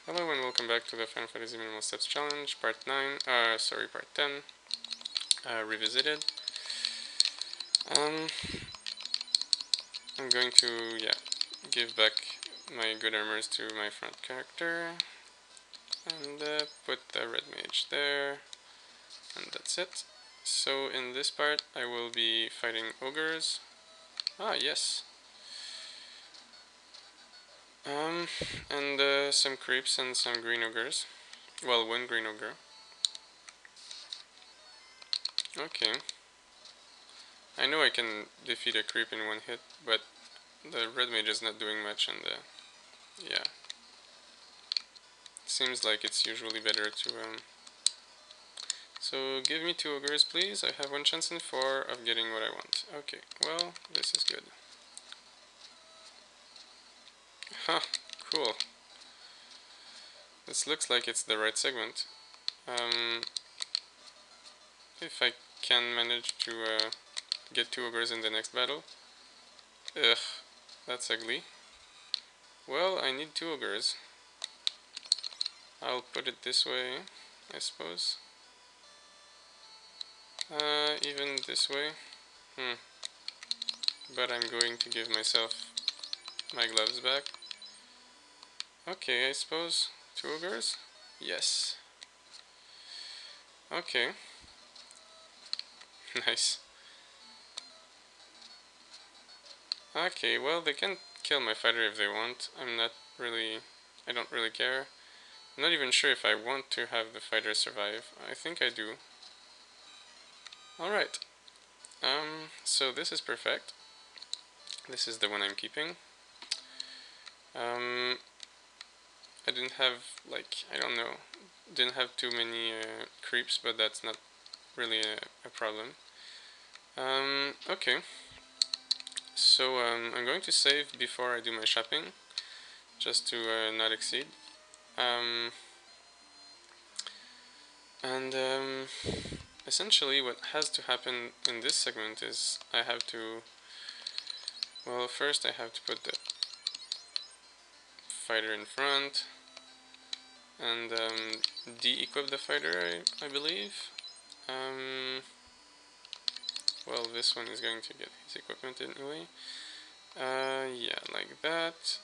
Hello and welcome back to the Final Fantasy Minimal Steps Challenge, part 10, revisited. I'm going to, give back my good armors to my front character, and put the red mage there, and that's it. So in this part I will be fighting ogres. Ah, yes. And some creeps and some green ogres. Well, one green ogre. Okay. I know I can defeat a creep in one hit, but the red mage is not doing much, and yeah. Seems like it's usually better to So give me 2 ogres, please. I have 1 chance in 4 of getting what I want. Okay, well, this is good. Huh, cool. This looks like it's the right segment. If I can manage to get 2 ogres in the next battle. Ugh, that's ugly. Well, I need 2 ogres. I'll put it this way, I suppose. Even this way. But I'm going to give myself my gloves back. Okay, I suppose 2 ogres? Yes. Okay. Nice. Okay, well, they can kill my fighter if they want. I don't really care. I'm not even sure if I want to have the fighter survive. I think I do. Alright. So this is perfect. This is the one I'm keeping. I didn't have, I don't know, didn't have too many creeps, but that's not really a problem. Okay. So I'm going to save before I do my shopping, just to not exceed. Essentially what has to happen in this segment is I have to, well, first I have to put the fighter in front and de-equip the fighter, I believe. Well, this one is going to get his equipment anyway. Yeah, like that.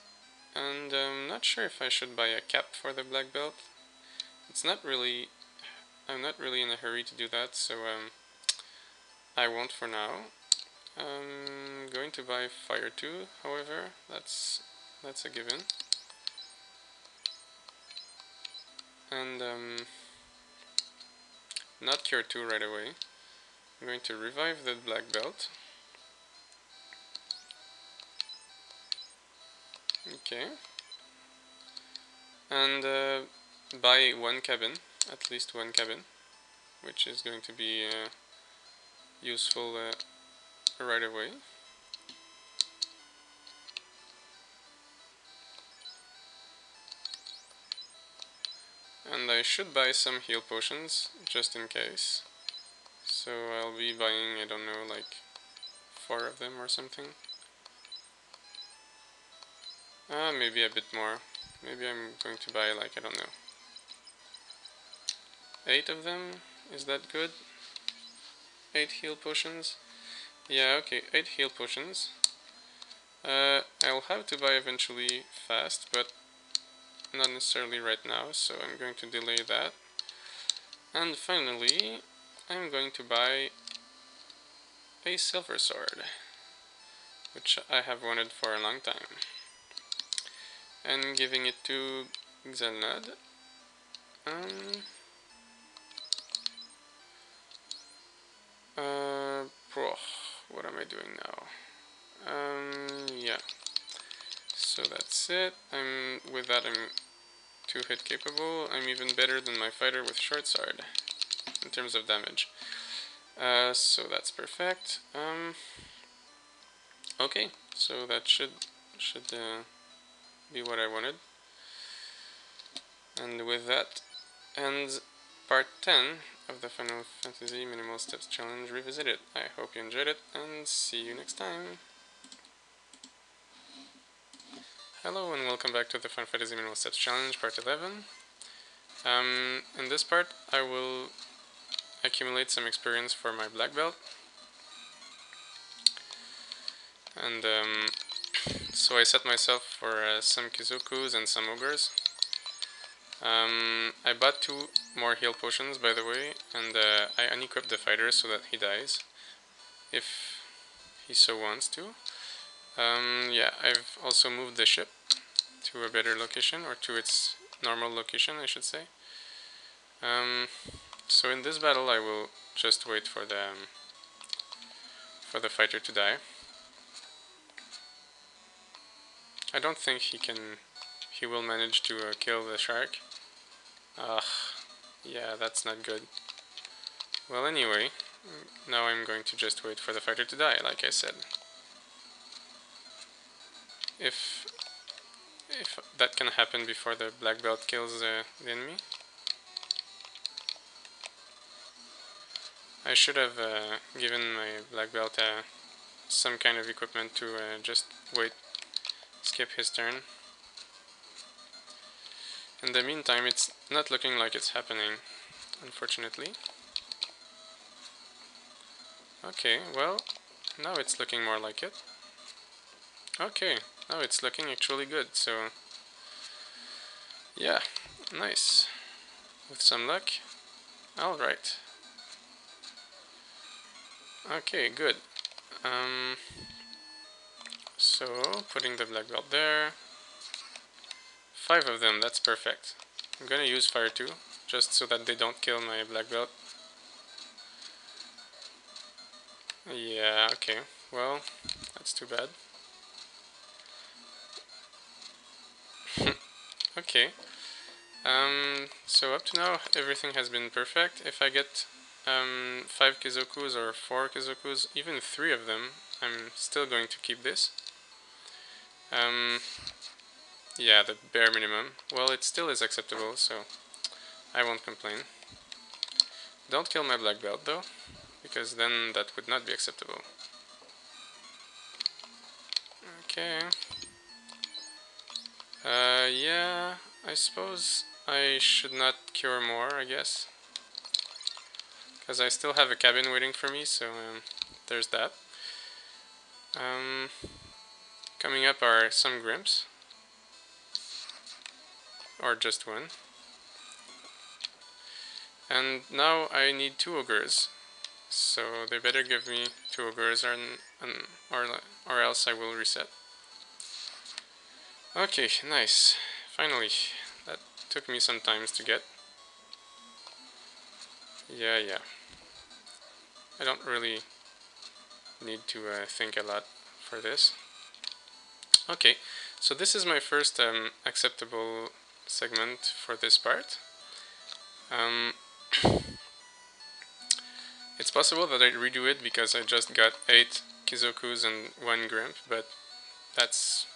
And I'm not sure if I should buy a cap for the black belt. I'm not really in a hurry to do that, so I won't for now. I'm going to buy Fire 2, however, that's a given. And not Cure 2 right away. I'm going to revive the black belt. Okay. And buy 1 cabin, at least 1 cabin, which is going to be useful right away. And I should buy some heal potions, just in case. So I'll be buying, I don't know, like 4 of them or something. Maybe a bit more. Maybe I'm going to buy, like, I don't know, 8 of them? Is that good? 8 heal potions? Yeah, okay, 8 heal potions. I'll have to buy eventually fast, but not necessarily right now, so I'm going to delay that. And finally, I'm going to buy a silver sword, which I have wanted for a long time. And giving it to Xelnad. What am I doing now? Yeah. So that's it. With that I'm 2-hit capable. I'm even better than my fighter with short sword in terms of damage. So that's perfect. Okay, so that should be what I wanted. And with that ends part 10 of the Final Fantasy Minimal Steps Challenge Revisited. I hope you enjoyed it, and see you next time. Hello and welcome back to the Final Fantasy Minimal Steps Challenge, part 11. In this part, I will accumulate some experience for my black belt. And so I set myself for some Kizokus and some Ogres. I bought 2 more heal potions, by the way, and I unequipped the fighter so that he dies, if he so wants to. Yeah, I've also moved the ship to a better location, or to its normal location, I should say. So in this battle, I will just wait for the fighter to die. I don't think he will manage to kill the shark. Ugh, yeah, that's not good. Well, anyway, now I'm going to just wait for the fighter to die, like I said. If that can happen before the black belt kills the enemy. I should have given my black belt some kind of equipment to just skip his turn. In the meantime, it's not looking like it's happening, unfortunately. Okay, well, now it's looking more like it. Okay, now it's looking actually good, so yeah, nice. With some luck. Alright. Okay, good. So, putting the black belt there. 5 of them, that's perfect. I'm gonna use fire too, just so that they don't kill my black belt. Yeah, okay. Well, that's too bad. Okay. So up to now, everything has been perfect. If I get 5 Kizokus or 4 Kizokus, even 3 of them, I'm still going to keep this. Yeah, the bare minimum. Well, it still is acceptable, so I won't complain. Don't kill my black belt though, because then that would not be acceptable. Okay. Yeah, I suppose I should not cure more, I guess. Because I still have a cabin waiting for me, so there's that. Coming up are some Grimps. Or just one. And now I need 2 Ogres. So they better give me 2 Ogres or else I will reset. Okay, nice. Finally. That took me some time to get. Yeah. I don't really need to think a lot for this. Okay, so this is my first acceptable segment for this part. It's possible that I redo it because I just got 8 Kizokus and 1 Grimp, but that's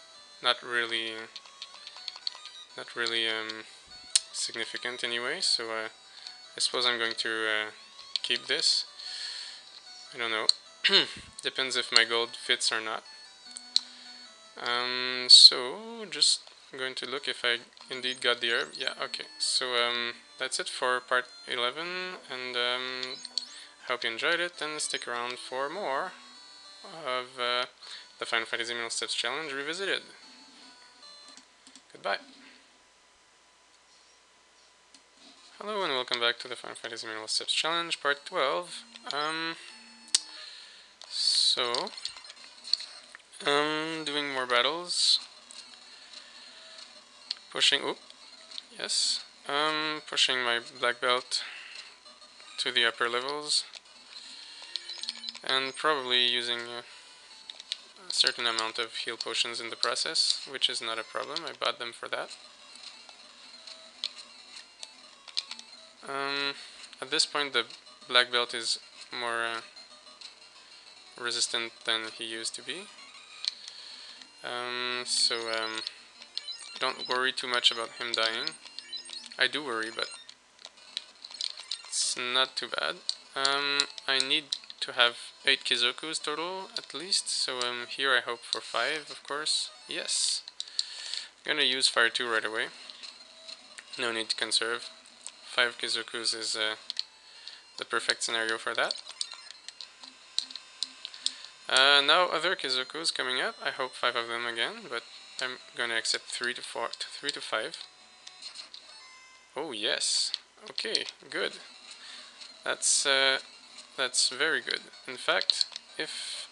not really significant anyway, so I suppose I'm going to keep this. I don't know. Depends if my gold fits or not. So just going to look if I indeed got the herb. Yeah, okay. So that's it for part 11, and hope you enjoyed it, and stick around for more of the Final Fantasy Minimal Steps Challenge Revisited. Goodbye. Hello and welcome back to the Final Fantasy Minimal Steps Challenge, part 12. Doing more battles. Pushing my black belt to the upper levels. And probably using a certain amount of heal potions in the process, which is not a problem. I bought them for that. At this point, the black belt is more resistant than he used to be. Don't worry too much about him dying. I do worry, but it's not too bad. I need to have 8 Kizokus total, at least, so here I hope for 5, of course. Yes! Gonna use Fire 2 right away. No need to conserve. 5 Kizokus is the perfect scenario for that. Now other Kizokus coming up. I hope 5 of them again, but I'm gonna accept 3 to 5. Oh yes. Okay, good. That's very good. In fact, if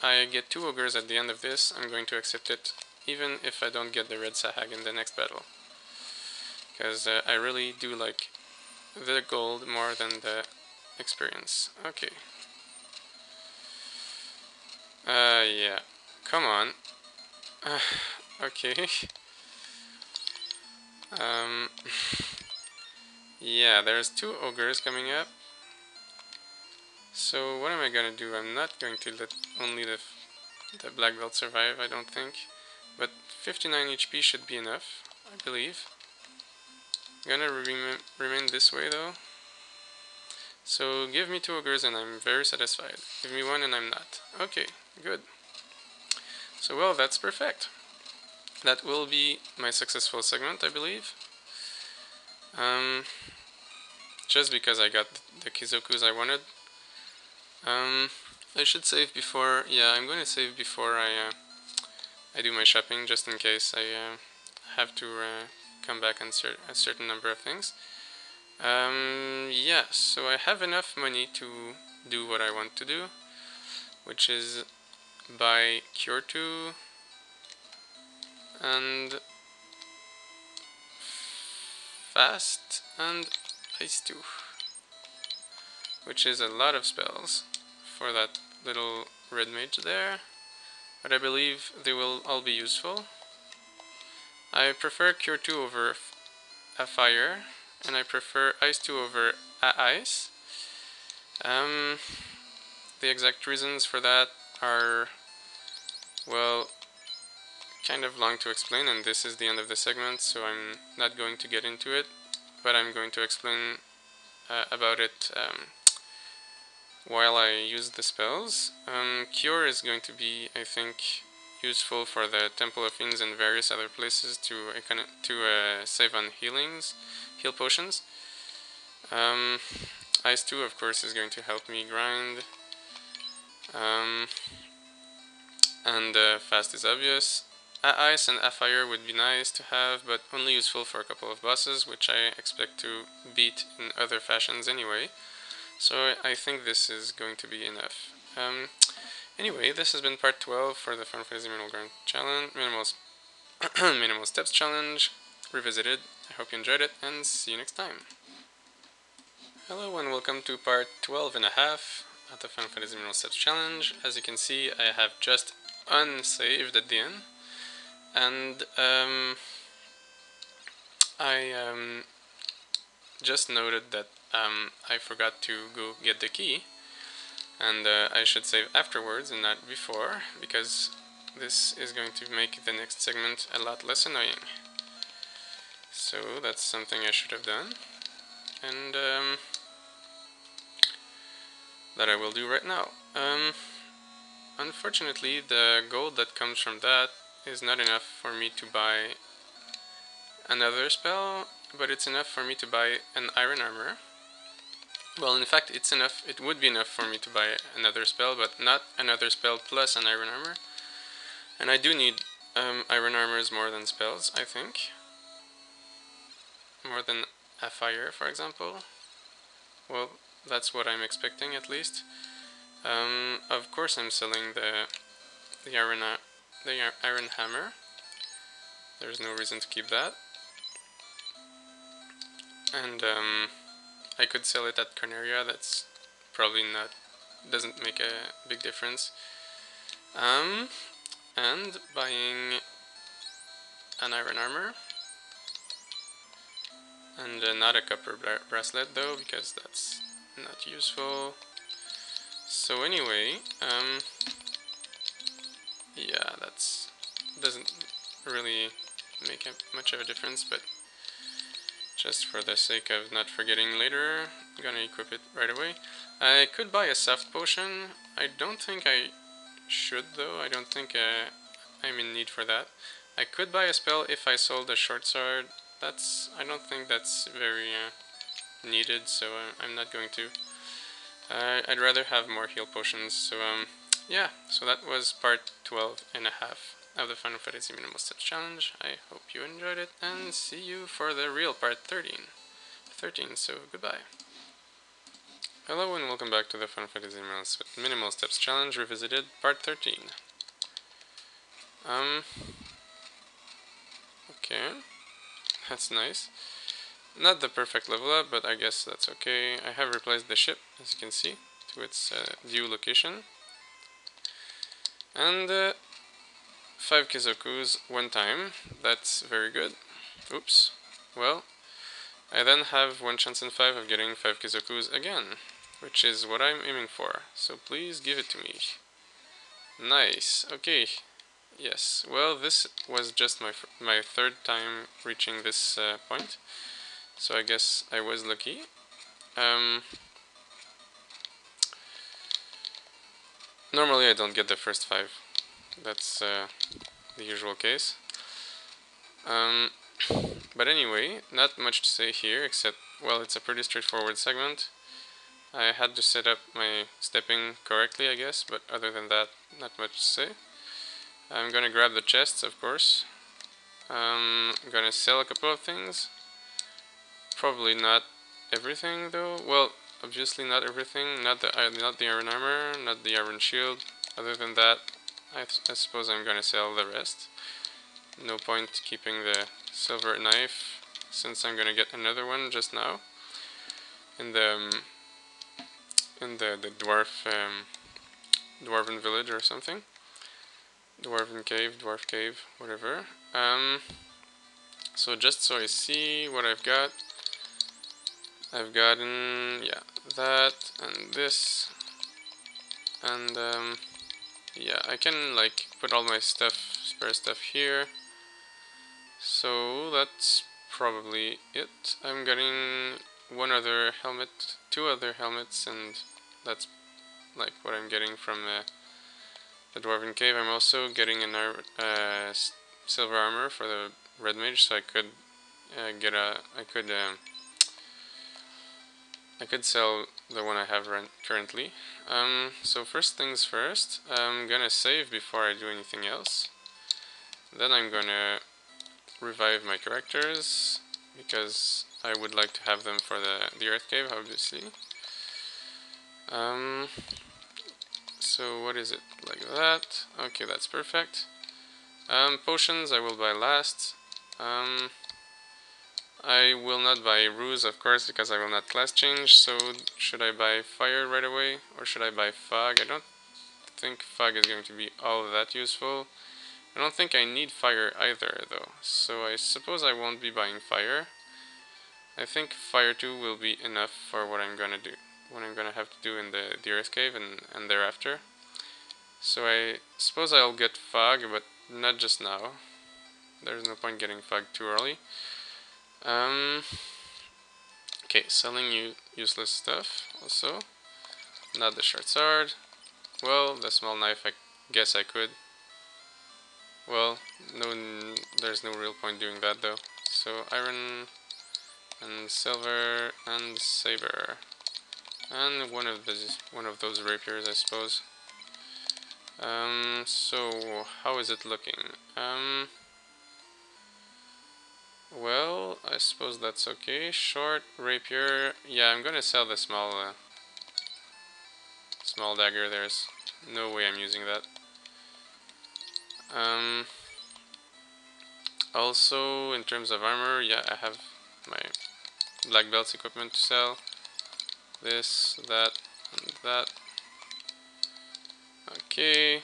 I get 2 ogres at the end of this, I'm going to accept it, even if I don't get the red Sahag in the next battle. Because I really do like the gold more than the experience. Okay. Yeah. Come on. Okay. Yeah, there's 2 ogres coming up. So what am I gonna do? I'm not going to let only the black belt survive, I don't think. But 59 HP should be enough, I believe. I'm gonna remain this way though. So give me 2 ogres and I'm very satisfied. Give me 1 and I'm not. Okay, good. So well, that's perfect. That will be my successful segment, I believe. Just because I got the Kizokus I wanted. I should save before. Yeah, I'm going to save before I do my shopping, just in case I have to come back on a certain number of things. Yeah, so I have enough money to do what I want to do, which is buy Cure 2 and Fast and Ice 2, which is a lot of spells for that little red mage there, but I believe they will all be useful. I prefer Cure 2 over a Fire, and I prefer Ice 2 over a Ice. The exact reasons for that are, well, kind of long to explain, and this is the end of the segment, so I'm not going to get into it, but I'm going to explain about it while I use the spells. Cure is going to be, I think, useful for the Temple of Fiends and various other places to save on heal potions. Ice 2, of course, is going to help me grind. And Fast is obvious. Ice and Fire would be nice to have, but only useful for a couple of bosses, which I expect to beat in other fashions anyway. So I think this is going to be enough. Anyway, this has been part 12 for the Final Fantasy Minimal Grind Challenge, Minimal Steps Challenge, revisited. I hope you enjoyed it, and see you next time. Hello and welcome to part 12 and a half of the Final Fantasy Minimal Steps Challenge. As you can see, I have just unsaved at the end, and I just noted that I forgot to go get the key, and I should save afterwards and not before, because this is going to make the next segment a lot less annoying. So that's something I should have done, and that I will do right now. Unfortunately, the gold that comes from that is not enough for me to buy another spell, but it's enough for me to buy an iron armor. Well, in fact, it's enough. It would be enough for me to buy another spell, but not another spell plus an iron armor. And I do need iron armors more than spells, I think. More than a fire, for example. Well, that's what I'm expecting, at least. Of course, I'm selling the iron hammer. There's no reason to keep that. And I could sell it at Corneria. That's probably doesn't make a big difference. And buying an iron armor. And not a copper bracelet though, because that's not useful. So anyway, yeah, that's doesn't really make much of a difference, but just for the sake of not forgetting later, I'm gonna equip it right away. I could buy a soft potion. I don't think I should though. I don't think I'm in need for that. I could buy a spell if I sold a short sword. I don't think that's very needed, so I'm not going to. I'd rather have more heal potions, so yeah, so that was part 12 and a half of the Final Fantasy Minimal Steps Challenge. I hope you enjoyed it, and see you for the real part 13, so goodbye. Hello and welcome back to the Final Fantasy Minimal Steps Challenge Revisited, part 13. Okay, that's nice. Not the perfect level up, but I guess that's okay. I have replaced the ship, as you can see, to its due location. And 5 Kizokus one time, that's very good. Oops. Well, I then have 1 chance in 5 of getting 5 Kizokus again, which is what I'm aiming for, so please give it to me. Nice, okay. Yes, well, this was just my third time reaching this point, so I guess I was lucky. Normally I don't get the first 5, that's the usual case. But anyway, not much to say here, except, well, it's a pretty straightforward segment. I had to set up my stepping correctly, I guess, but other than that, not much to say. I'm gonna grab the chests, of course. I'm gonna sell a couple of things. Probably not everything, though. Well, obviously not everything. Not the iron armor, not the iron shield. Other than that, I suppose I'm gonna sell the rest. No point keeping the silver knife, since I'm gonna get another one just now in the dwarven village or something. Dwarf cave, whatever. So just so I see what I've got. I've gotten, yeah, that and this, and yeah, I can like put all my spare stuff here. So that's probably it. I'm getting 1 other helmet, 2 other helmets, and that's like what I'm getting from the Dwarven Cave. I'm also getting a silver armor for the Red Mage, so I could I could sell the one I have currently. So first things first, I'm gonna save before I do anything else. Then I'm gonna revive my characters, because I would like to have them for the Earth Cave, obviously. So what is it? Like that. Okay, that's perfect. Potions I will buy last. I will not buy Ruse, of course, because I will not class change, so should I buy Fire right away, or should I buy Fog? I don't think Fog is going to be all that useful. I don't think I need Fire either, though, so I suppose I won't be buying Fire. I think Fire 2 will be enough for what I'm gonna do, what I'm gonna have to do in the Earth Cave and thereafter. So I suppose I'll get Fog, but not just now. There's no point getting Fog too early. Okay, selling useless stuff also. Not the short sword. Well, the small knife, I guess I could. Well, there's no real point doing that though. So iron and silver and saber, and one of those rapiers, I suppose. So how is it looking? Well, I suppose that's okay. Short rapier. Yeah, I'm gonna sell the small dagger. There's no way I'm using that. Also, in terms of armor, yeah, I have my black belts equipment to sell. This, that, and that. Okay,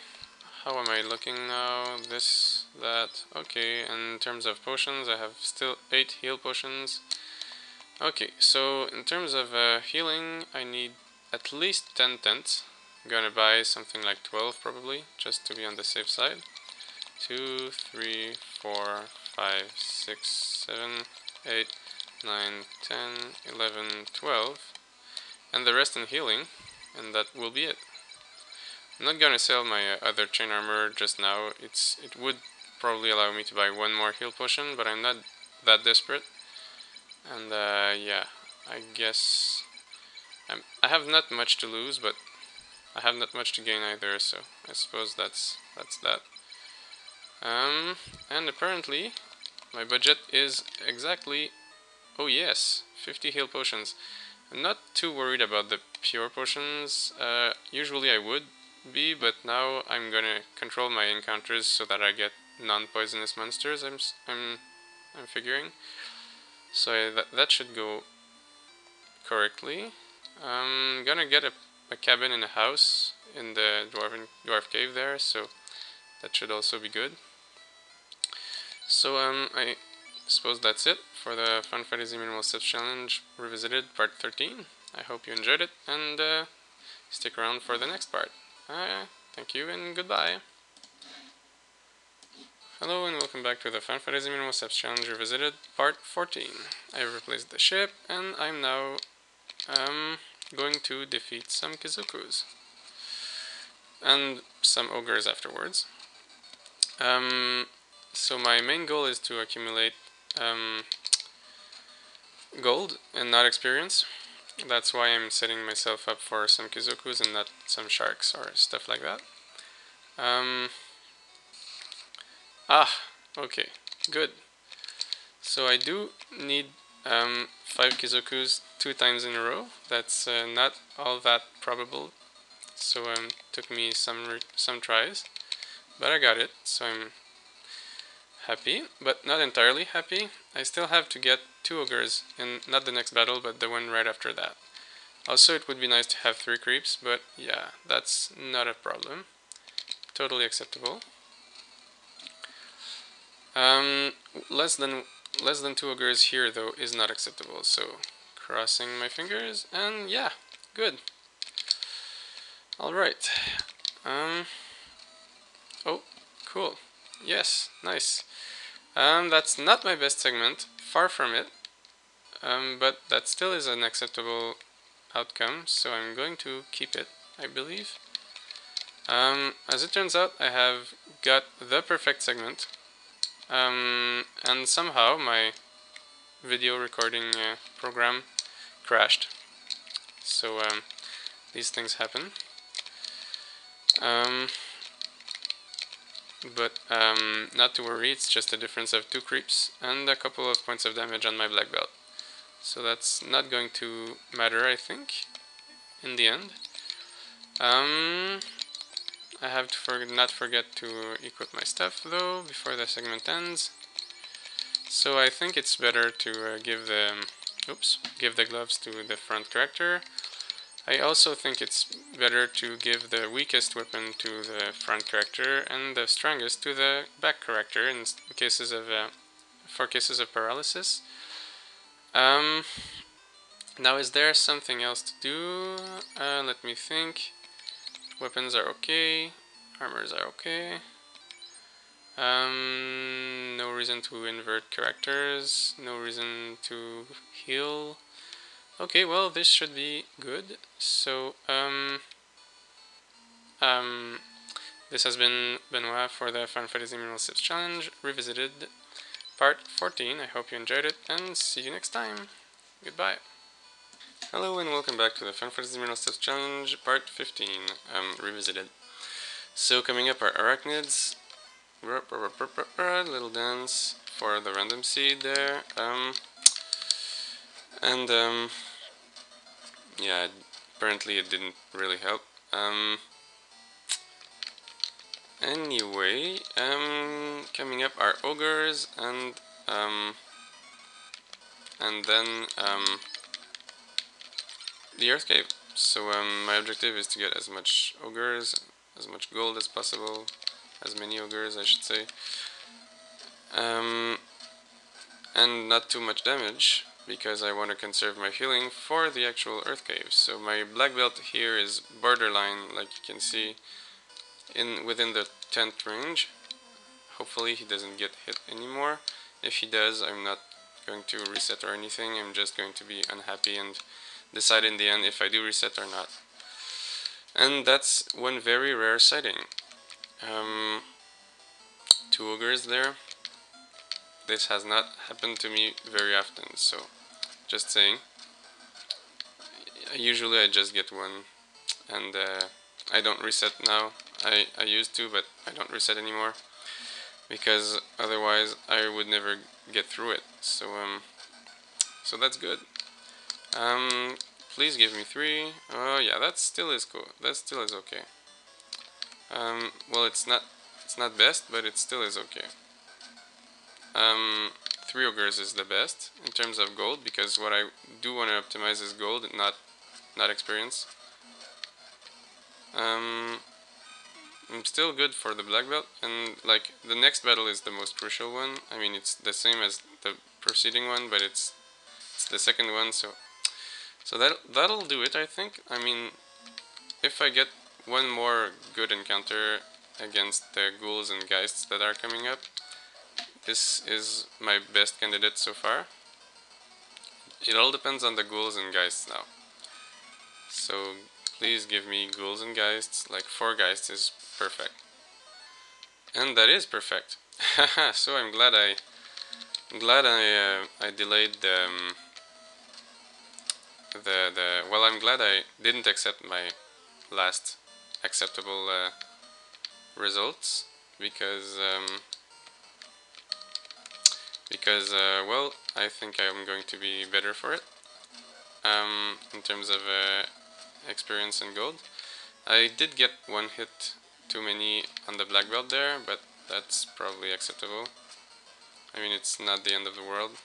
how am I looking now? This, that, okay, and in terms of potions, I have still 8 heal potions. Okay, so in terms of healing, I need at least 10 tents. I'm gonna buy something like 12 probably, just to be on the safe side. 2, 3, 4, 5, 6, 7, 8, 9, 10, 11, 12, and the rest in healing, and that will be it. I'm not gonna sell my other chain armor just now. It would probably allow me to buy one more heal potion, but I'm not that desperate. And yeah, I guess I have not much to lose, but I have not much to gain either, so I suppose that's that. And apparently my budget is exactly, oh yes, 50 heal potions. I'm not too worried about the pure potions. Usually I would be, but now I'm gonna control my encounters so that I get non-poisonous monsters. I'm figuring. So that should go correctly. I'm gonna get a cabin in a house in the dwarf cave there, so that should also be good. So I suppose that's it for the Fun Fantasy Minimal Steps Challenge Revisited Part 13. I hope you enjoyed it, and stick around for the next part. Thank you and goodbye. Hello and welcome back to the Fun Fantasy Minimal Steps Challenge Revisited Part 14. I've replaced the ship, and I'm now going to defeat some Kizukus. And some ogres afterwards. So my main goal is to accumulate gold and not experience. That's why I'm setting myself up for some Kizukus and not some sharks or stuff like that. Okay, good. So I do need 5 Kizukus 2 times in a row. That's not all that probable. So took me some tries, but I got it. So I'm happy, but not entirely happy. I still have to get 2 ogres in not the next battle, but the one right after that. Also, it would be nice to have 3 creeps, but yeah, that's not a problem. Totally acceptable. Less than 2 ogres here though is not acceptable. So crossing my fingers, and yeah, good. All right. Oh, cool. Yes, nice. That's not my best segment, far from it, but that still is an acceptable outcome, so I'm going to keep it, I believe. As it turns out, I have got the perfect segment, and somehow my video recording program crashed, so these things happen. But not to worry, it's just a difference of 2 creeps and a couple of points of damage on my black belt. So that's not going to matter, I think, in the end. I have to not forget to equip my stuff though before the segment ends. So I think it's better to give the gloves to the front character. I also think it's better to give the weakest weapon to the front character and the strongest to the back character in cases of for cases of paralysis. Now, is there something else to do? Let me think. Weapons are okay. Armors are okay. No reason to invert characters. No reason to heal. Okay, well, this should be good. So, this has been Benoit for the Fun Fantasy Minimal Steps Challenge Revisited Part 14. I hope you enjoyed it, and see you next time. Goodbye. Hello and welcome back to the Fun Fantasy Minimal Steps Challenge Part 15, Revisited. So coming up are arachnids, little dance for the random seed there, yeah, apparently it didn't really help. Anyway, coming up are ogres and then the Earth Cave. So my objective is to get as much ogres, as much gold as possible, as many ogres I should say, and not too much damage because I want to conserve my healing for the actual Earth Cave. So my black belt here is borderline, like you can see, within the 10th range. Hopefully he doesn't get hit anymore. If he does, I'm not going to reset or anything. I'm just going to be unhappy and decide in the end if I do reset or not. And that's one very rare sighting. 2 ogres there. This has not happened to me very often, so just saying. Usually I just get one, and I don't reset now. I used to, but I don't reset anymore, because otherwise I would never get through it. So that's good. Please give me 3. Oh yeah, that still is cool. That still is okay. Well, it's not best, but it still is okay. 3 ogres is the best in terms of gold, because what I do want to optimize is gold, not experience. I'm still good for the black belt, and like the next battle is the most crucial one. I mean, it's the same as the preceding one, but it's the second one, so that'll do it, I think. I mean, if I get one more good encounter against the ghouls and geists that are coming up, this is my best candidate so far. It all depends on the ghouls and geists now. So please give me ghouls and geists. Like 4 geists is perfect. And that is perfect. So I'm glad I delayed well, I'm glad I didn't accept my last acceptable results, because well, I think I'm going to be better for it in terms of experience and gold. I did get 1 hit too many on the black belt there, but that's probably acceptable. I mean, it's not the end of the world.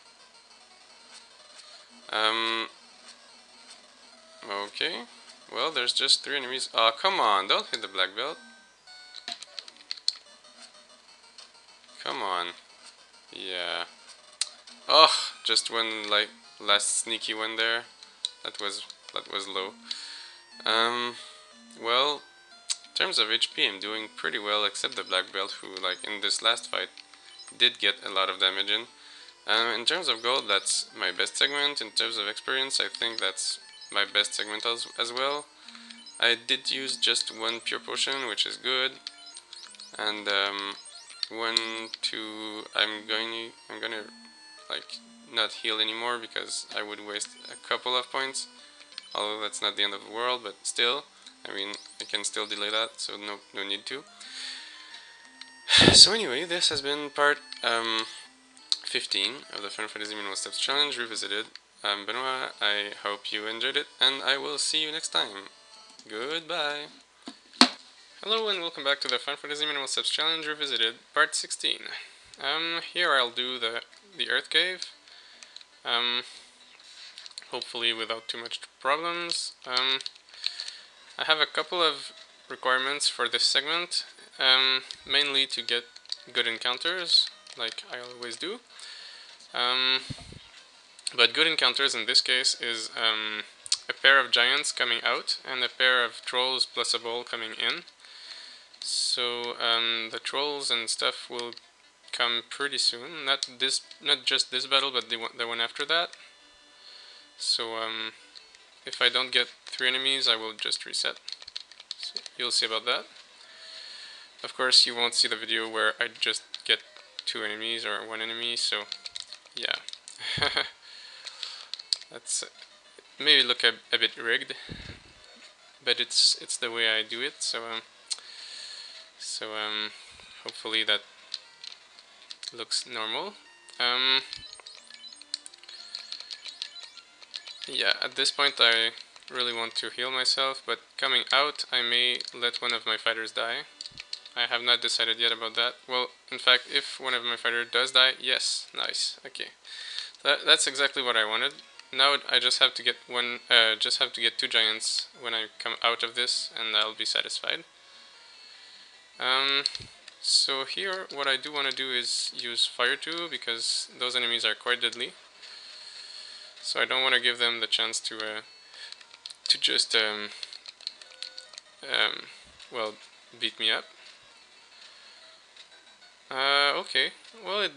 Okay. Well, there's just 3 enemies. Oh, come on, don't hit the black belt. Come on. Yeah. Oh, just one like last sneaky one there. That was low. Well, in terms of HP, I'm doing pretty well, except the black belt, who, like, in this last fight did get a lot of damage in. In terms of gold, that's my best segment. In terms of experience, I think that's my best segment as well. I did use just 1 pure potion, which is good, and 1, 2. I'm gonna like not heal anymore, because I would waste a couple of points. Although that's not the end of the world, but still, I mean, I can still delay that, so no need to. So anyway, this has been part 15 of the Final Fantasy Minimal Steps Challenge Revisited. I'm Benoit, I hope you enjoyed it, and I will see you next time. Goodbye! Hello and welcome back to the Final Fantasy Minimal Steps Challenge Revisited, part 16. Here I'll do the Earth Cave, hopefully without too much problems. I have a couple of requirements for this segment, mainly to get good encounters, like I always do. But good encounters in this case is a pair of giants coming out and a pair of trolls plus a ball coming in. So the trolls and stuff will come pretty soon. Not just this battle, but the one after that. So if I don't get 3 enemies, I will just reset. So you'll see about that. Of course, you won't see the video where I just get 2 enemies or 1 enemy. So yeah, that's maybe look a bit rigged, but it's the way I do it. So hopefully that looks normal. Yeah, at this point I really want to heal myself, but coming out I may let one of my fighters die. I have not decided yet about that. Well, in fact, if one of my fighters does die, yes, nice, okay. That's exactly what I wanted. Now I just have to get 2 giants when I come out of this, and I'll be satisfied. So here, what I do want to do is use Fire 2, because those enemies are quite deadly. So I don't want to give them the chance to just well, beat me up. Okay, well, it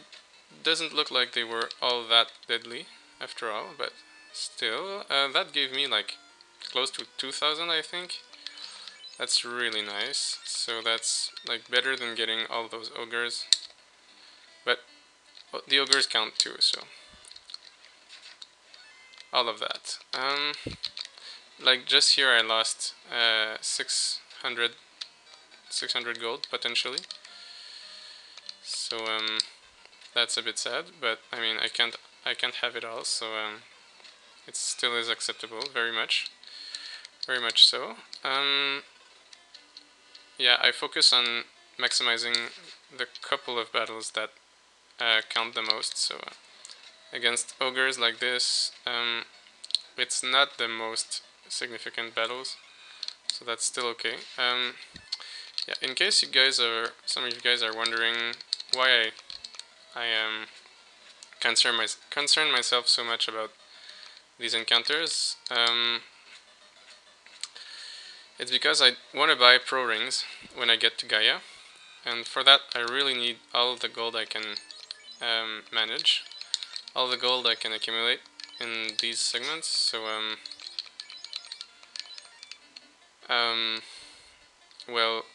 doesn't look like they were all that deadly after all, but still, that gave me like close to 2000, I think. That's really nice. So that's like better than getting all those ogres. well, the ogres count too, so all of that. Like just here I lost 600 gold potentially, so that's a bit sad, but I mean I can't have it all, so it still is acceptable, very much so. Yeah, I focus on maximizing the couple of battles that count the most, so against ogres like this, it's not the most significant battles, so that's still okay. Yeah, in case some of you guys are wondering why I concern myself so much about these encounters, it's because I want to buy pro rings when I get to Gaia, and for that I really need all the gold I can manage, all the gold I can accumulate in these segments, so well,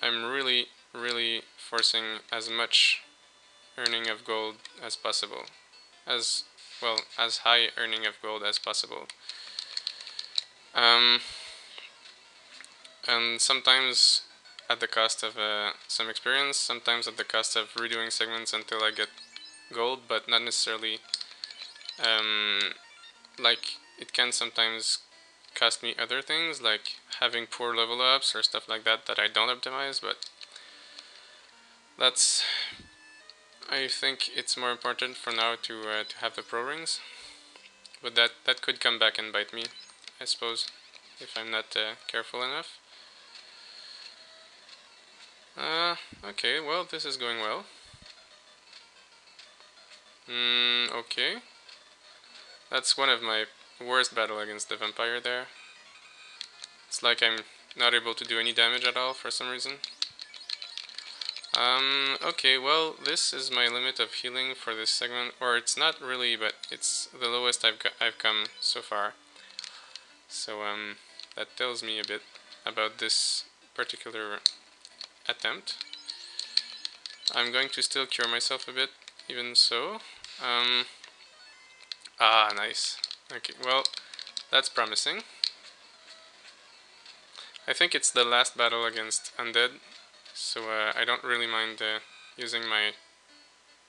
I'm really forcing as much earning of gold as possible, as high earning of gold as possible. And sometimes at the cost of some experience, sometimes at the cost of redoing segments until I get gold, but not necessarily, like, it can sometimes cost me other things, like having poor level ups or stuff like that I don't optimize, but that's, I think it's more important for now to have the pro rings, but that could come back and bite me, I suppose, if I'm not careful enough. Okay, well, this is going well. Okay. That's one of my worst battle against the vampire there. It's like I'm not able to do any damage at all for some reason. Okay, well, this is my limit of healing for this segment, or it's not really, but it's the lowest I've come so far. So, that tells me a bit about this particular attempt. I'm going to still cure myself a bit, even so. Nice. Okay, well, that's promising. I think it's the last battle against undead, so I don't really mind using my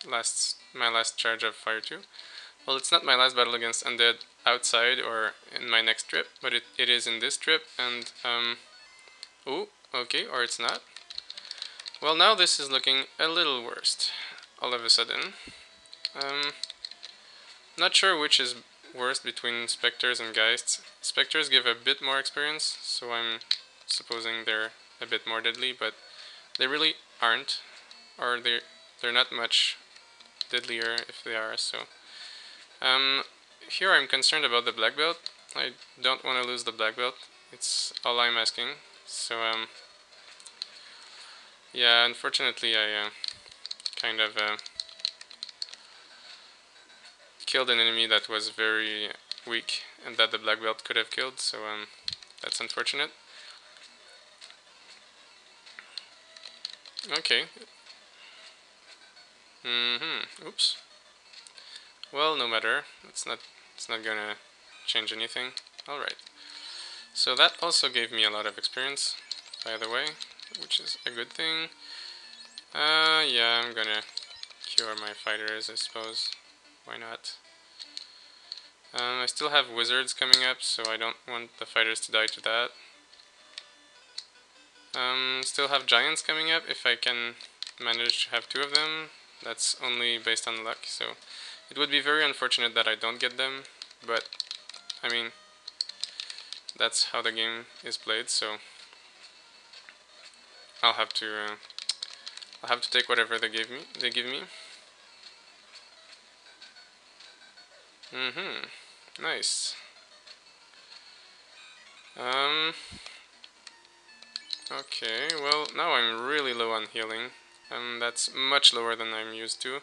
last charge of fire 2. Well, it's not my last battle against undead outside or in my next trip, but it is in this trip, and ooh, okay, or it's not. Well, now this is looking a little worse all of a sudden. Not sure which is worse between Spectres and Geists. Spectres give a bit more experience, so I'm supposing they're a bit more deadly, but they really aren't, or they're not much deadlier if they are, so. Here I'm concerned about the black belt. I don't want to lose the black belt. It's all I'm asking. So, yeah, unfortunately I kind of killed an enemy that was very weak and that the black belt could have killed, so that's unfortunate. Okay. Oops. Well, no matter. It's not gonna change anything. Alright. So that also gave me a lot of experience, by the way, which is a good thing. Yeah, I'm gonna cure my fighters, I suppose. Why not? I still have wizards coming up, so I don't want the fighters to die to that. Still have giants coming up, if I can manage to have 2 of them. That's only based on luck, so it would be very unfortunate that I don't get them, but I mean, that's how the game is played, so I'll have to take whatever they give me. Nice. Okay, well, now I'm really low on healing. That's much lower than I'm used to.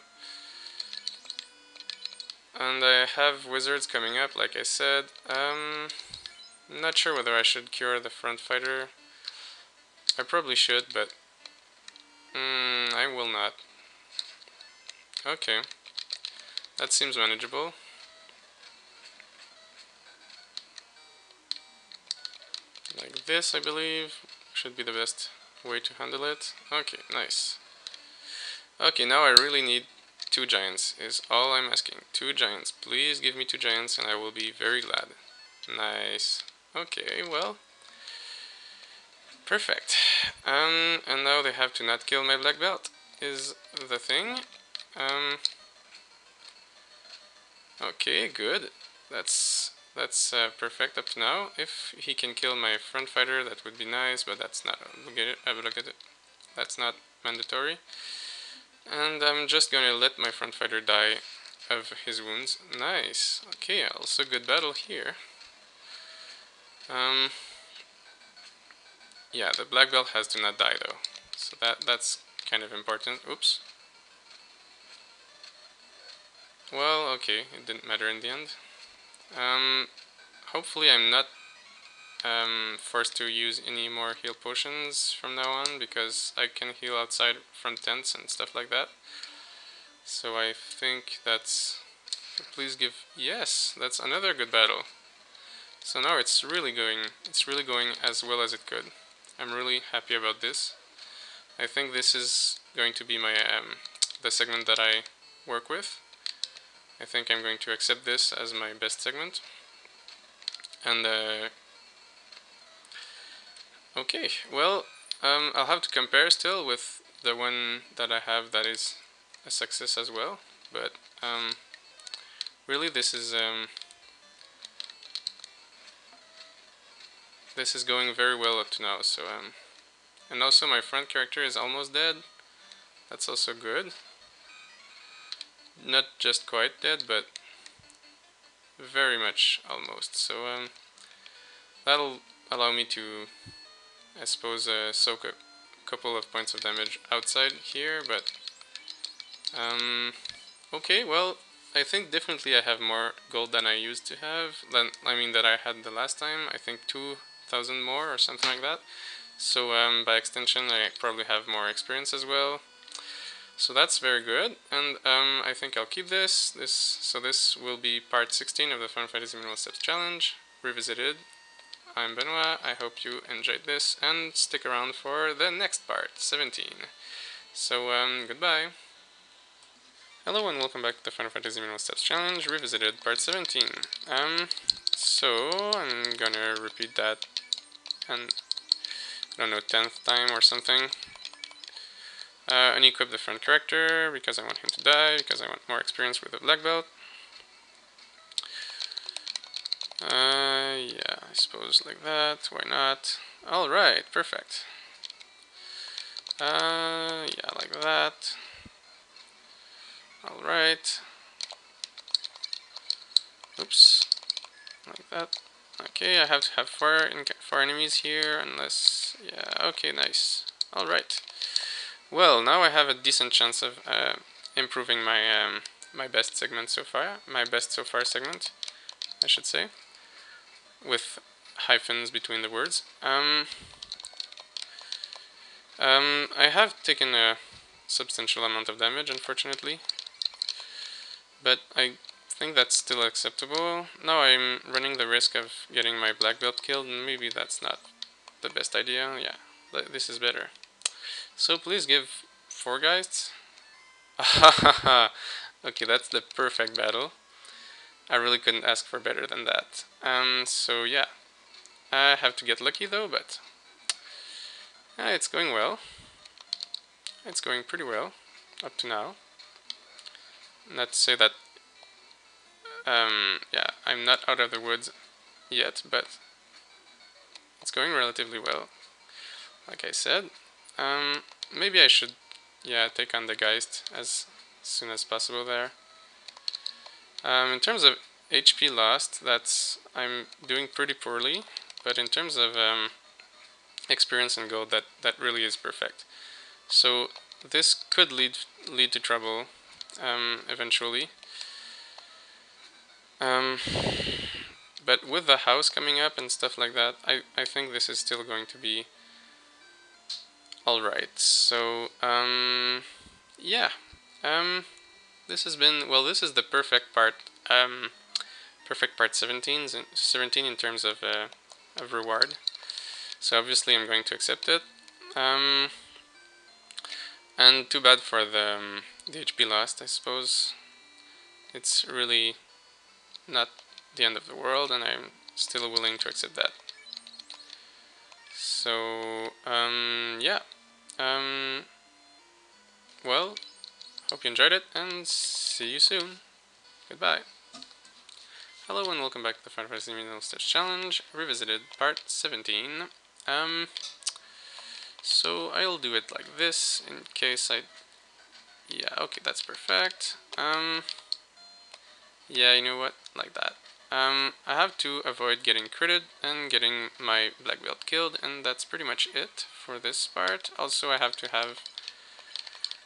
And I have wizards coming up, like I said. Not sure whether I should cure the front fighter. I probably should, but I will not. Okay. That seems manageable. Like this, I believe, should be the best way to handle it. Okay, nice. Okay, now I really need 2 giants, is all I'm asking. 2 giants. Please give me 2 giants and I will be very glad. Nice. Okay, well. Perfect. And now they have to not kill my black belt, is the thing. Okay, good. That's perfect up to now. If he can kill my front fighter, that would be nice, but that's not obligated. That's not mandatory. And I'm just gonna let my front fighter die of his wounds. Nice. Okay, also good battle here. Yeah, the black belt has to not die though, so that's kind of important. Oops. Well, okay, it didn't matter in the end. Hopefully I'm not forced to use any more heal potions from now on, because I can heal outside from tents and stuff like that. So I think that's... Please give... Yes, that's another good battle. So now it's really going as well as it could. I'm really happy about this. I think this is going to be my the segment that I work with. I think I'm going to accept this as my best segment. And okay, well, I'll have to compare still with the one that I have that is a success as well. But really, this is going very well up to now. So and also my front character is almost dead. That's also good. Not just quite dead, but very much almost. So that'll allow me to, I suppose, soak a couple of points of damage outside here. But okay, well, I think definitely I have more gold than I used to have. That I had the last time. I think 2,000 more or something like that. So by extension, I probably have more experience as well. So that's very good, and I think I'll keep this. So this will be part 16 of the Final Fantasy Minimal Steps Challenge, revisited. I'm Benoit, I hope you enjoyed this, and stick around for the next part, 17. So, goodbye. Hello and welcome back to the Final Fantasy Minimal Steps Challenge, revisited, part 17. So, I'm gonna repeat that, and I don't know, 10th time or something. Unequip the front character, because I want him to die, because I want more experience with the black belt. Yeah, I suppose like that, why not? Alright, perfect. Yeah, like that. Alright. Oops. Like that. Okay, I have to have 4 enemies here, unless... Yeah, okay, nice. Alright. Well, now I have a decent chance of improving my my best segment so far. My best so far segment, I should say, with hyphens between the words. I have taken a substantial amount of damage, unfortunately, but I think that's still acceptable. Now I'm running the risk of getting my black belt killed, and maybe that's not the best idea. Yeah, this is better. So please give 4 Geists. Okay, that's the perfect battle. I really couldn't ask for better than that. So yeah, I have to get lucky though, but it's going well. It's going pretty well up to now. Not to say that, yeah, I'm not out of the woods yet, but it's going relatively well. Like I said, maybe I should, yeah, take on the Geist as soon as possible there. In terms of HP lost, I'm doing pretty poorly, but in terms of experience and gold, that really is perfect. So this could lead to trouble eventually. But with the house coming up and stuff like that, I think this is still going to be alright. So yeah. this has been, well, this is the perfect part 17, 17 in terms of reward. So obviously I'm going to accept it. And too bad for the HP lost, I suppose. It's really not the end of the world, and I'm still willing to accept that. So, yeah. Well, hope you enjoyed it, and see you soon. Goodbye. Hello and welcome back to the Final Fantasy Minimal Steps Challenge, Revisited, Part 17. So I'll do it like this, in case I... Yeah, okay, that's perfect. Yeah, you know what? Like that. I have to avoid getting critted and getting my black belt killed, and that's pretty much it for this part. Also, I have to have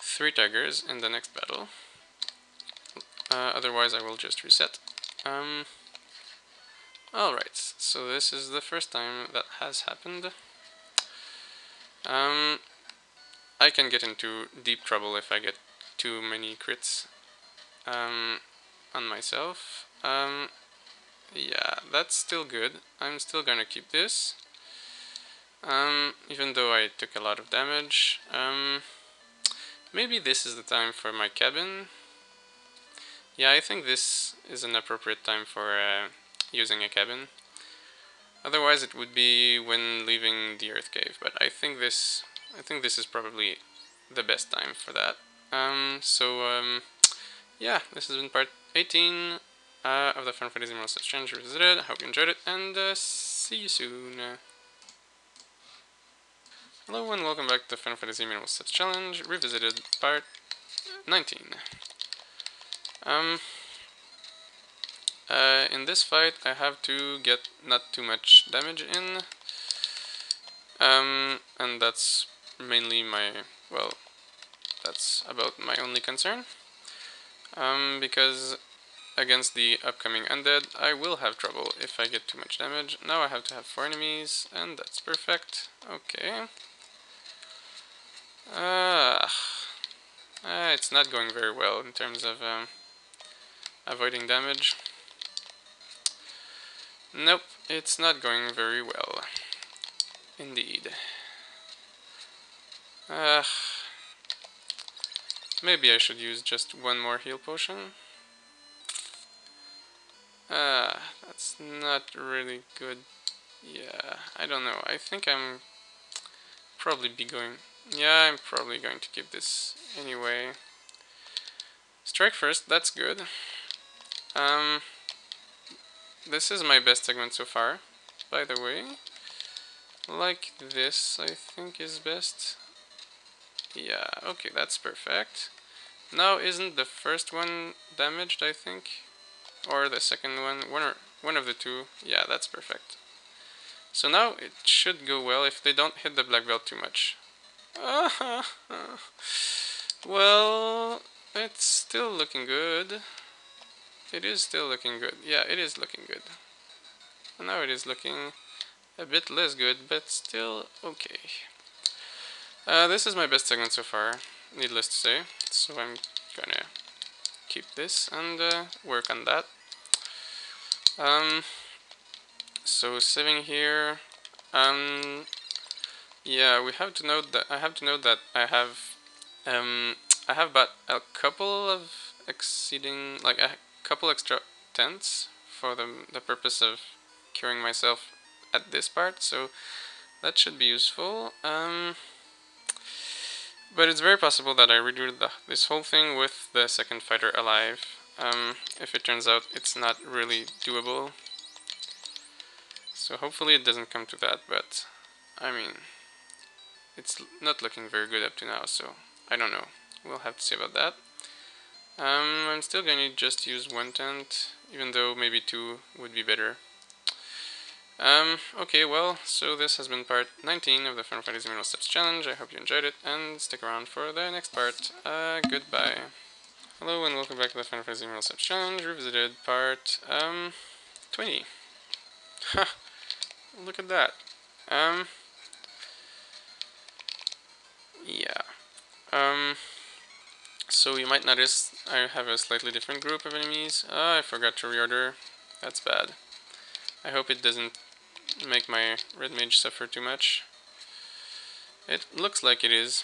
3 tigers in the next battle. Otherwise, I will just reset. Alright, so this is the first time that has happened. I can get into deep trouble if I get too many crits on myself. Yeah, that's still good. I'm still gonna keep this. Even though I took a lot of damage. Maybe this is the time for my cabin. Yeah, I think this is an appropriate time for using a cabin. Otherwise it would be when leaving the Earth Cave, but I think this is probably the best time for that. Yeah, this has been part 18 of the Final Fantasy Minimal Steps Challenge Revisited. I hope you enjoyed it, and see you soon. Hello and welcome back to the Final Fantasy Minimal Steps Challenge Revisited, part 19. In this fight, I have to get not too much damage in, and that's mainly my, well, that's about my only concern, because against the upcoming undead, I will have trouble if I get too much damage. Now I have to have 4 enemies, and that's perfect. Okay. It's not going very well in terms of avoiding damage. Nope, it's not going very well. Indeed. Maybe I should use just one more heal potion. That's not really good. Yeah, I don't know. I think I'm probably going to keep this anyway. Strike first, that's good. This is my best segment so far, by the way. Like this, I think is best. Yeah, okay, that's perfect. Now, isn't the first one damaged, I think? Or the second one? One of the two. Yeah, that's perfect. So now it should go well if they don't hit the black belt too much. Well, it's still looking good. It is still looking good. Yeah, it is looking good. And now it is looking a bit less good, but still okay. This is my best segment so far, needless to say. So I'm gonna keep this and work on that. So saving here. Yeah, we have to note that I have but a couple of exceeding, like a couple extra tents for the purpose of curing myself at this part, so that should be useful. But it's very possible that I redo this whole thing with the second fighter alive, if it turns out it's not really doable. So hopefully it doesn't come to that, but I mean, it's not looking very good up to now, so I don't know. We'll have to see about that. I'm still gonna just use 1 tent, even though maybe 2 would be better. Okay, well, so this has been part 19 of the Final Fantasy Minimal Steps Challenge. I hope you enjoyed it, and stick around for the next part. Goodbye. Hello and welcome back to the Final Fantasy Minimal Steps Challenge, Revisited, part 20. Ha! Look at that. Yeah. So you might notice I have a slightly different group of enemies. I forgot to reorder. That's bad. I hope it doesn't make my red mage suffer too much. It looks like it is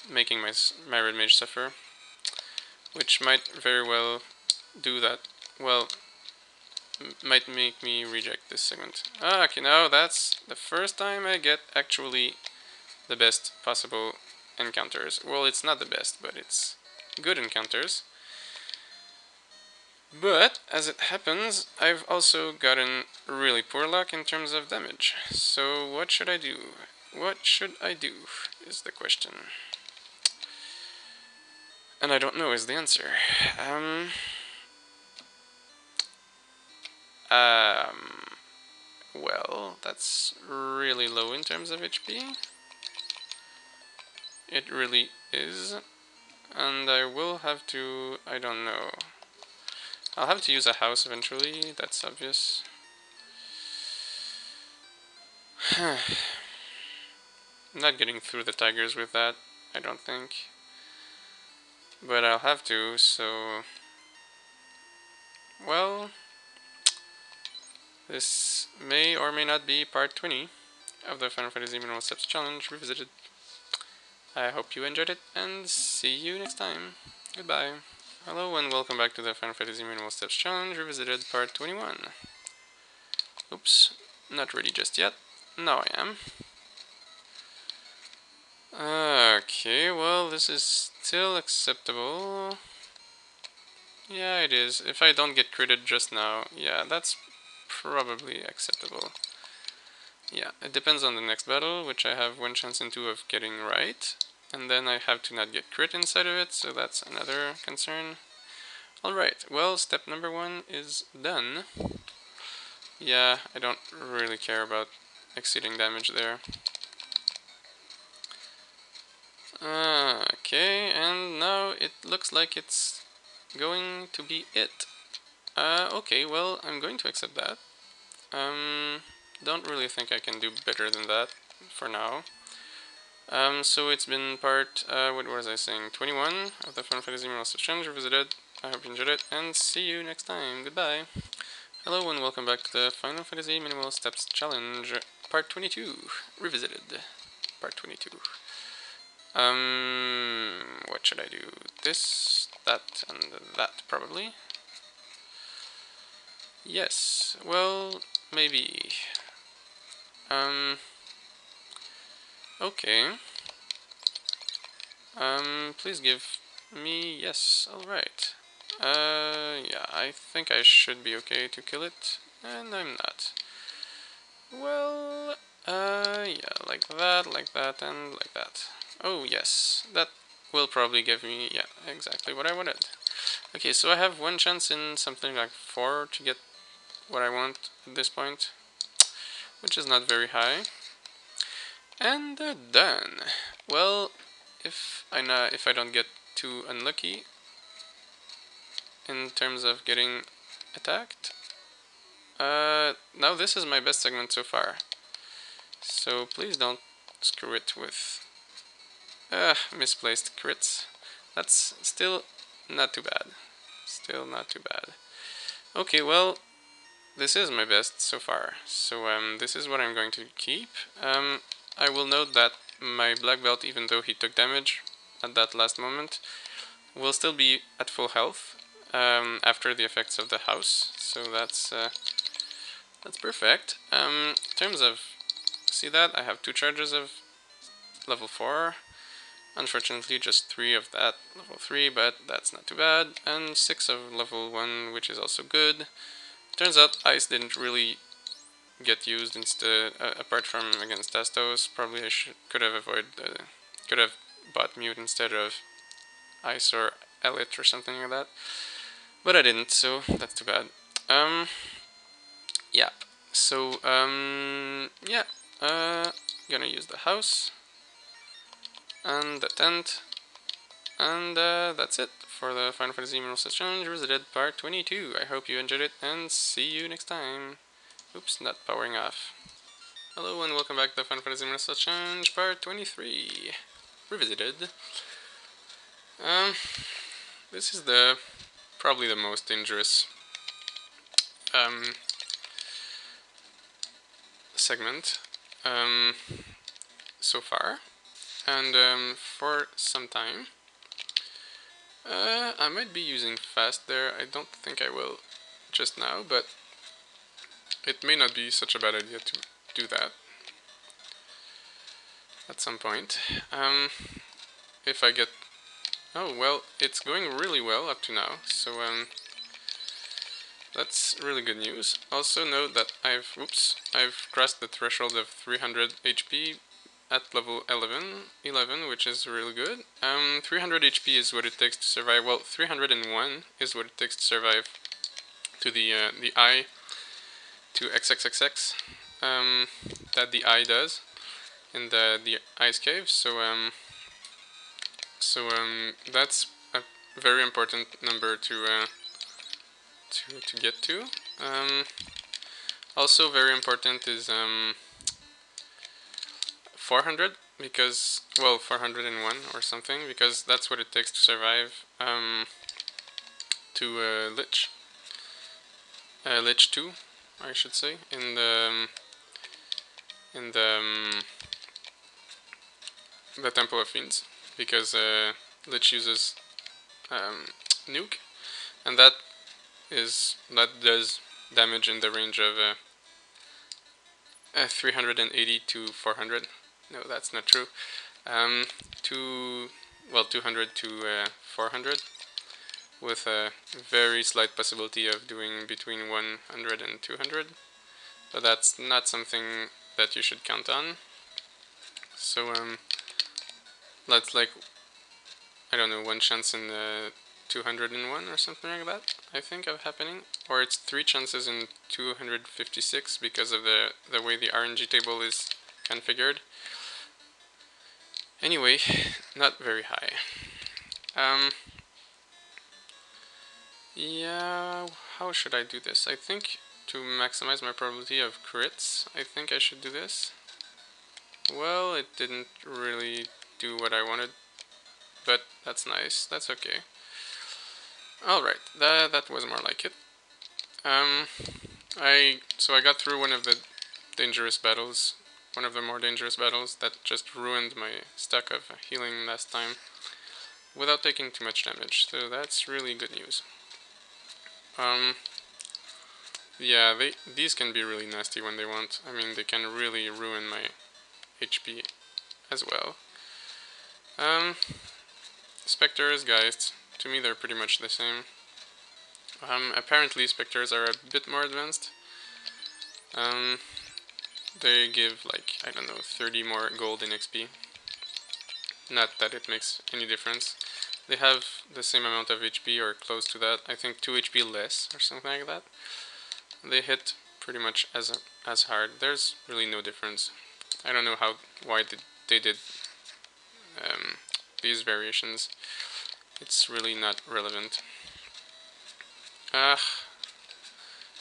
making my red mage suffer, which might very well do that. Well, might make me reject this segment. Okay, now that's the first time I get actually the best possible encounters. Well, it's not the best, but it's good encounters. But, as it happens, I've also gotten really poor luck in terms of damage. So what should I do? What should I do is the question. And I don't know is the answer. Well, that's really low in terms of HP. It really is. And I will have to, I don't know. I'll have to use a house eventually, that's obvious. I'm not getting through the tigers with that, I don't think. But I'll have to, so... Well... This may or may not be part 20 of the Final Fantasy Minimal Steps Challenge Revisited. I hope you enjoyed it, and see you next time. Goodbye. Hello and welcome back to the Final Fantasy Minimal Steps Challenge Revisited part 21. Oops, not ready just yet. Now I am. Okay, well this is still acceptable. Yeah, it is. If I don't get critted just now, yeah, that's probably acceptable. Yeah, it depends on the next battle, which I have 1 chance in 2 of getting right. And then I have to not get crit inside of it, so that's another concern. Alright, well, step number 1 is done. Yeah, I don't really care about exceeding damage there. Okay, and now it looks like it's going to be it. Okay, well, I'm going to accept that. Don't really think I can do better than that for now. So it's been part, what was I saying, 21 of the Final Fantasy Minimal Steps Challenge Revisited. I hope you enjoyed it, and see you next time. Goodbye. Hello and welcome back to the Final Fantasy Minimal Steps Challenge, part 22, Revisited. Part 22. What should I do? This, that, and that, probably. Yes, well, maybe. Okay. Please give me yes, alright. Yeah, I think I should be okay to kill it, and I'm not. Well, yeah, like that, and like that. Oh, yes, that will probably give me, yeah, exactly what I wanted. Okay, so I have 1 chance in something like 4 to get what I want at this point, which is not very high. And done. Well, if I don't get too unlucky in terms of getting attacked, now this is my best segment so far. So please don't screw it with misplaced crits. That's still not too bad. Still not too bad. Okay, well, this is my best so far. So this is what I'm going to keep. I will note that my black belt, even though he took damage at that last moment, will still be at full health after the effects of the house. So that's perfect. In terms of, see that I have 2 charges of level 4. Unfortunately, just 3 of that level 3, but that's not too bad, and 6 of level 1, which is also good. Turns out ice didn't really get used instead, apart from against Astos. Probably I could have bought mute instead of ice or elite or something like that, but I didn't, so that's too bad. Yeah. So yeah. Gonna use the house and the tent, and that's it for the Final Fantasy Minimal Steps Challenge Revisited Part 22. I hope you enjoyed it, and see you next time. Oops, not powering off. Hello and welcome back to the Final Fantasy Minimal Steps Challenge Part 23. Revisited. this is probably the most dangerous segment so far, and for some time. I might be using fast there. I don't think I will just now, but it may not be such a bad idea to do that at some point. If I get... Oh, well, it's going really well up to now, so that's really good news. Also note that I've crossed the threshold of 300 HP at level 11, which is really good. 300 HP is what it takes to survive. Well, 301 is what it takes to survive to the eye to XXXX that the eye does in the ice cave. So that's a very important number to get to. Also very important is 400, because, well, 401 or something, because that's what it takes to survive to Lich. Lich 2, I should say, in the Temple of Fiends, because Lich uses nuke, and that does damage in the range of 380 to 400. No, that's not true. 200 to 400, with a very slight possibility of doing between 100 and 200. But that's not something that you should count on. So that's like, I don't know, one chance in 201 or something like that, I think, of happening. Or it's 3 chances in 256 because of the way the RNG table is configured. Anyway, not very high. Yeah, how should I do this? I think to maximize my probability of crits, I think I should do this. Well, it didn't really do what I wanted, but that's nice, that's okay. Alright, that was more like it. So I got through one of the dangerous battles, one of the more dangerous battles that just ruined my stack of healing last time, without taking too much damage, so that's really good news. Yeah, these can be really nasty when they want. I mean, they can really ruin my HP as well. Spectres, Geists, to me they're pretty much the same. Apparently Spectres are a bit more advanced. They give, like, I don't know, 30 more gold in XP. Not that it makes any difference. They have the same amount of HP or close to that. I think 2 HP less or something like that. They hit pretty much as hard. There's really no difference. I don't know why they did these variations. It's really not relevant.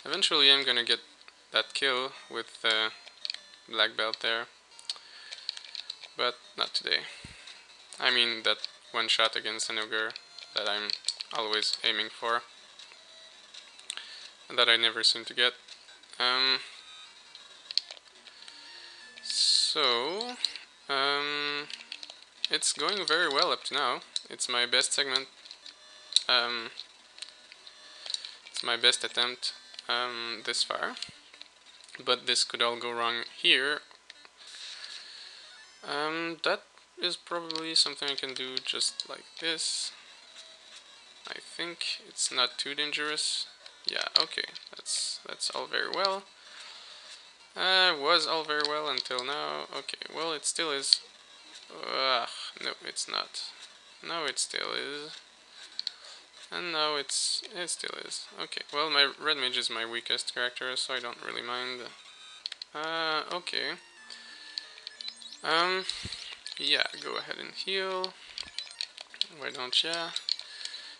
Eventually I'm gonna get that kill with the black belt there, but not today. I mean that one shot against an ogre that I'm always aiming for, and that I never seem to get. It's going very well up to now. It's my best segment. It's my best attempt this far, but this could all go wrong here. That is probably something I can do just like this. I think it's not too dangerous. Yeah, okay, that's all very well. Was all very well until now. Okay, well, it still is. No, it's not. No, it still is. And now it still is. Okay, well, my red mage is my weakest character, so I don't really mind. Okay. Yeah, go ahead and heal. Why don't ya?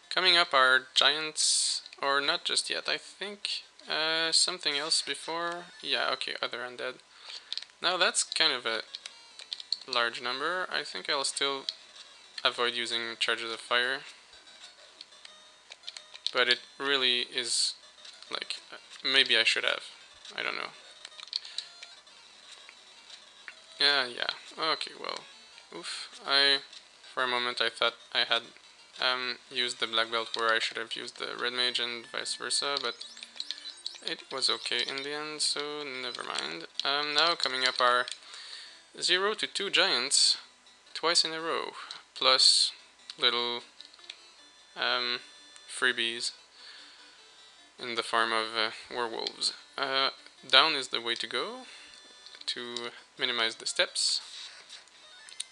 Coming up are giants, or not just yet, I think. Something else before. Yeah, okay, other undead. Now that's kind of a large number. I think I'll still avoid using charges of fire. but it really is like, maybe I should have. I don't know. Yeah. Okay, well, oof. For a moment I thought I had used the black belt where I should have used the red mage and vice versa, but it was okay in the end, so never mind. Now coming up are 0 to 2 giants twice in a row, plus little freebies in the form of werewolves. Down is the way to go to minimize the steps.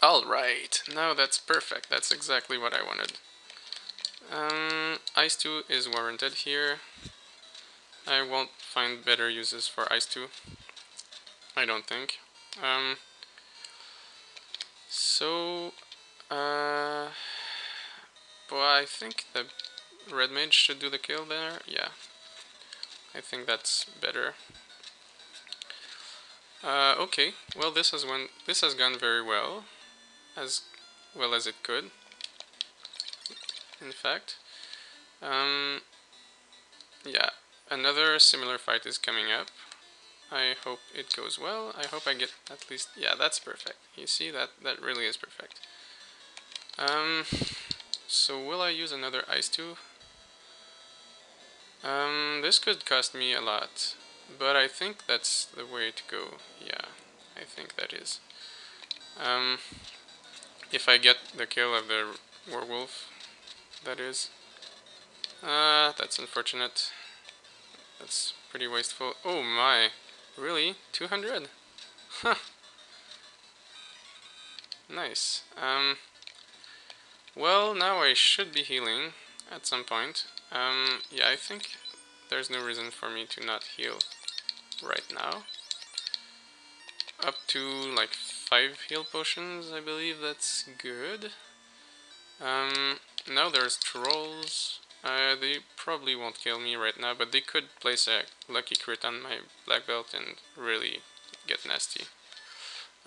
Alright, now that's perfect. That's exactly what I wanted. Ice 2 is warranted here. I won't find better uses for Ice 2. I don't think. Well, I think the red mage should do the kill there. Yeah, I think that's better. Okay, well this has gone very well as it could, in fact. Yeah, another similar fight is coming up. I hope it goes well. I hope I get at least, yeah, that's perfect. You see, that really is perfect. So will I use another Ice 2? This could cost me a lot, but I think that's the way to go. Yeah, I think that is. If I get the kill of the werewolf, that is. That's unfortunate. That's pretty wasteful. Oh my, really? 200? Huh. Nice. Well, now I should be healing at some point. Yeah, I think there's no reason for me to not heal right now. Up to like 5 heal potions, I believe that's good. Now there's trolls. They probably won't kill me right now, but they could place a lucky crit on my black belt and really get nasty.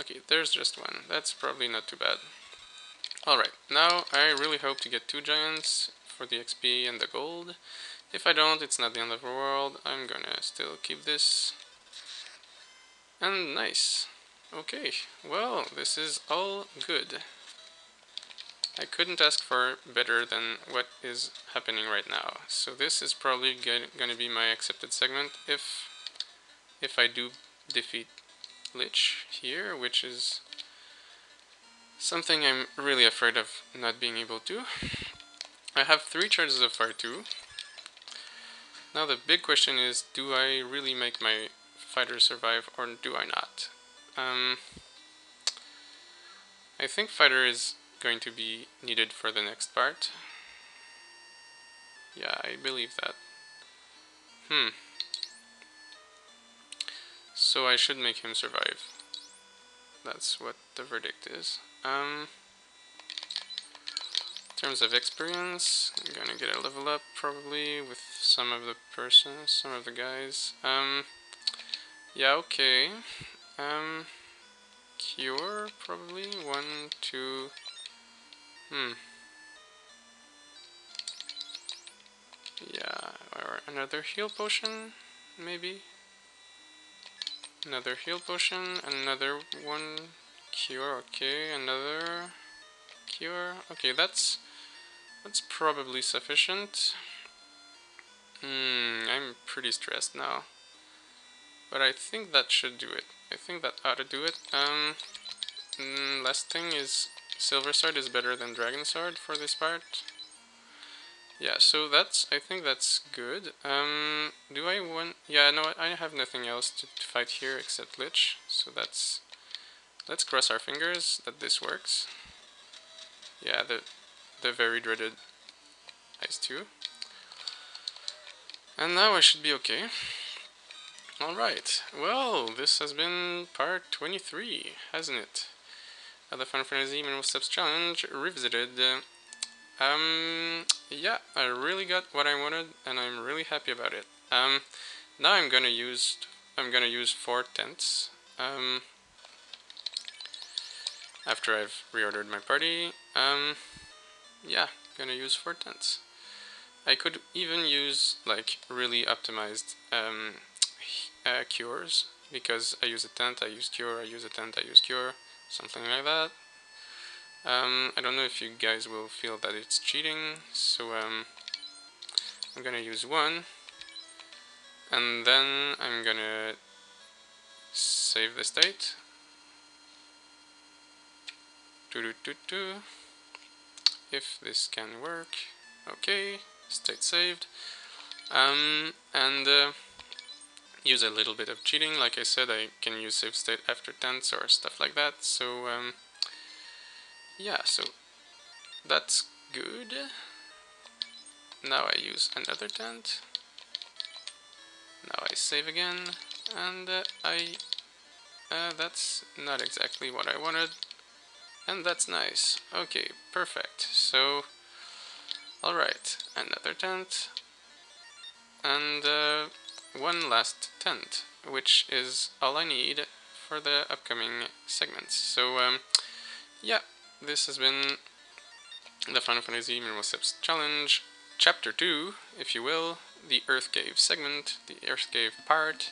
Okay, there's just one. That's probably not too bad. Alright, now I really hope to get 2 giants for the XP and the gold. If I don't, it's not the end of the world. I'm gonna still keep this. And nice. Okay, well, this is all good. I couldn't ask for better than what is happening right now. So this is probably gonna be my accepted segment if I do defeat Lich here, which is something I'm really afraid of not being able to. I have 3 charges of fire too. Now the big question is, do I really make my fighter survive or do I not? I think fighter is going to be needed for the next part. Yeah, I believe that. So I should make him survive. That's what the verdict is. In terms of experience, I'm gonna get a level up probably with some of the guys. Yeah, okay. Cure probably 1, 2. Yeah, or another heal potion, maybe. Another heal potion, another one cure. Okay, another cure. Okay, that's probably sufficient. I'm pretty stressed now, but I think that should do it. I think that ought to do it. Last thing is Silver Sword is better than Dragon Sword for this part. Yeah, so I think that's good. Do I want? Yeah, no, I have nothing else to fight here except Lich. So let's cross our fingers that this works. Yeah, the very dreaded Ice 2. And now I should be okay. Alright, well, this has been part 23, hasn't it? Of the Final Fantasy Minimal Steps Challenge Revisited. Yeah, I really got what I wanted, and I'm really happy about it. Now I'm gonna use 4 tents. After I've reordered my party. Yeah, gonna use 4 tents. I could even use like really optimized cures, because I use a tent, I use cure, I use a tent, I use cure, something like that. I don't know if you guys will feel that it's cheating, so I'm gonna use one, and then I'm gonna save the state. If this can work. Okay, state saved. And use a little bit of cheating. Like I said, I can use save state after tents or stuff like that. So yeah, so that's good. Now I use another tent. Now I save again, and that's not exactly what I wanted. And that's nice. Okay, perfect. So, alright, another tent. And one last tent, which is all I need for the upcoming segments. So, yeah, this has been the Final Fantasy Minimal Steps Challenge, Chapter 2, if you will, the Earth Cave segment, the Earth Cave part.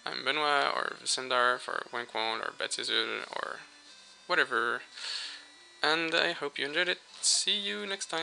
I'm Benoit, or Vcimdarf, or Wankwon, or BATIAZUL, or whatever. And I hope you enjoyed it. See you next time.